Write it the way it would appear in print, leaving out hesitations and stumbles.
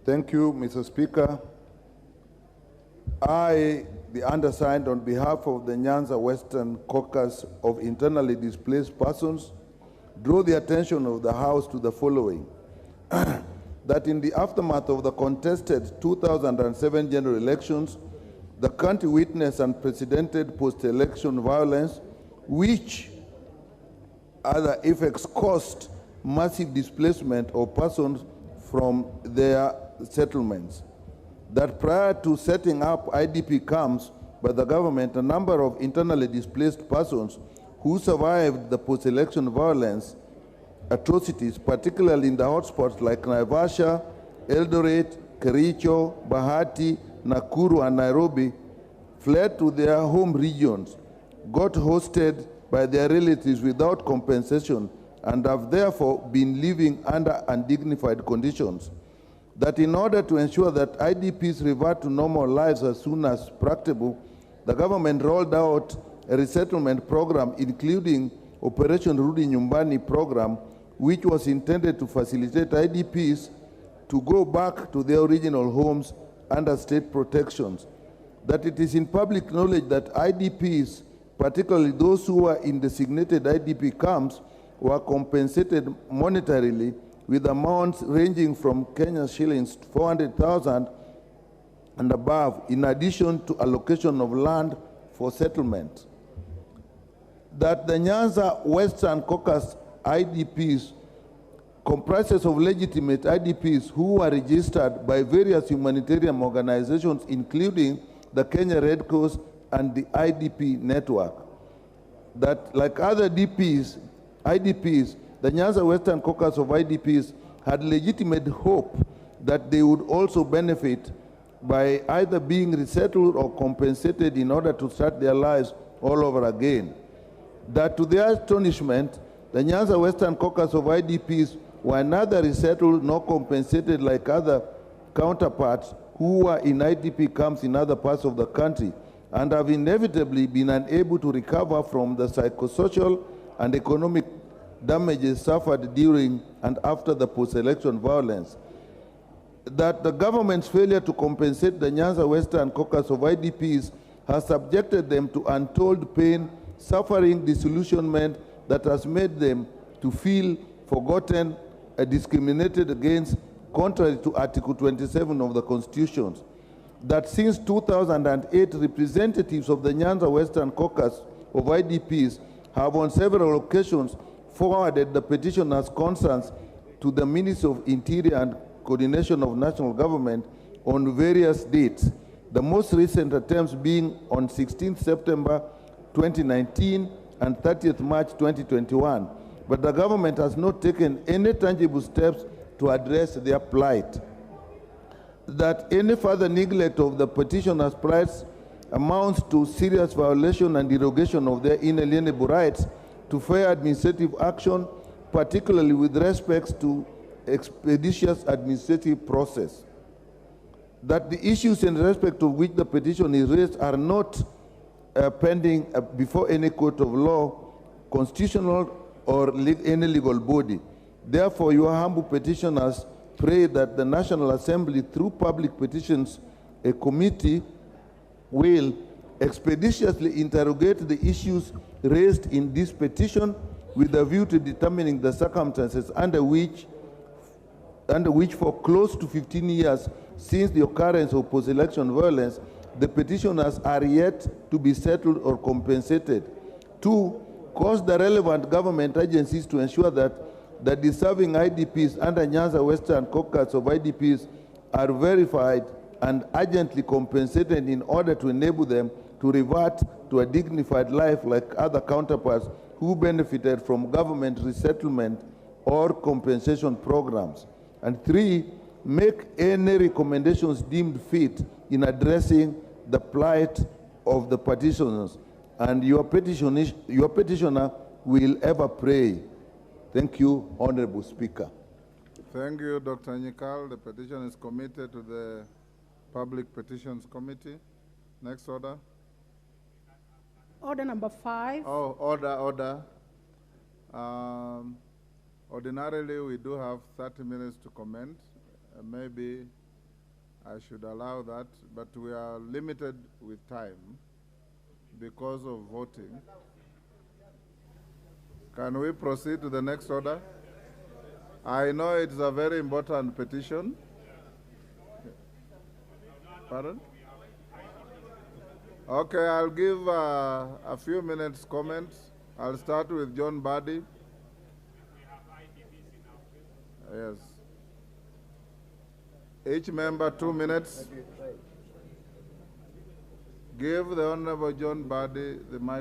Thank you, Mr. Speaker. I, the undersigned, on behalf of the Nyanza Western Caucus of Internally Displaced Persons, draw the attention of the House to the following. That in the aftermath of the contested 2007 general elections, the country witnessed unprecedented post-election violence, which other effects caused massive displacement of persons from their settlements. That prior to setting up IDP camps by the government, a number of internally displaced persons who survived the post-election violence atrocities, particularly in the hotspots like Naivasha, Eldoret, Kericho, Bahati, Nakuru, and Nairobi, fled to their home regions, got hosted by their relatives without compensation, and have therefore been living under undignified conditions. That in order to ensure that IDPs revert to normal lives as soon as practicable, the government rolled out a resettlement program, including Operation Rudi Nyumbani program, which was intended to facilitate IDPs to go back to their original homes under state protections. That it is in public knowledge that IDPs, particularly those who were in designated IDP camps, were compensated monetarily with amounts ranging from Kenya shillings 400,000 and above, in addition to allocation of land for settlement. That the Nyanza Western Caucus IDPs comprises of legitimate IDPs who are registered by various humanitarian organizations, including the Kenya Red Cross and the IDP network. That like other IDPs, the Nyanza Western Caucus of IDPs had legitimate hope that they would also benefit by either being resettled or compensated in order to start their lives all over again. That to their astonishment, the Nyanza Western Caucus of IDPs were neither resettled nor compensated like other counterparts who were in IDP camps in other parts of the country, and have inevitably been unable to recover from the psychosocial and economic damages suffered during and after the post-election violence. That the government's failure to compensate the Nyanza Western Caucus of IDPs has subjected them to untold pain, suffering, disillusionment that has made them to feel forgotten and discriminated against, contrary to Article 27 of the Constitution. That since 2008, representatives of the Nyanza Western Caucus of IDPs have on several occasions forwarded the petitioner's concerns to the Ministry of Interior and Coordination of National Government on various dates, the most recent attempts being on 16th September 2019 and 30th March 2021. But the government has not taken any tangible steps to address their plight. That any further neglect of the petitioner's plight amounts to serious violation and derogation of their inalienable rights to fair administrative action, particularly with respect to expeditious administrative process. That the issues in respect of which the petition is raised are not pending before any court of law, constitutional or any legal body. Therefore, your humble petitioners pray that the National Assembly, through public petitions, a committee will expeditiously interrogate the issues raised in this petition with a view to determining the circumstances under which for close to 15 years since the occurrence of post-election violence, the petitioners are yet to be settled or compensated. 2, cause the relevant government agencies to ensure that the deserving IDPs under Nyanza Western Caucus of IDPs are verified and urgently compensated in order to enable them to revert to a dignified life like other counterparts who benefited from government resettlement or compensation programs. And 3, make any recommendations deemed fit in addressing the plight of the petitioners. And your petitioner will ever pray. Thank you, Honorable Speaker. Thank you, Dr. Nyikal. The petition is committed to the Public Petitions Committee. Next order. Order number 5. Oh, order. Ordinarily, we do have 30 minutes to comment. Maybe I should allow that, but we are limited with time because of voting. Can we proceed to the next order? I know it's a very important petition. Pardon? Okay, I'll give a few minutes comments. I'll start with John Buddy. Yes. Each member 2 minutes. Give the Honorable John Buddy the mic.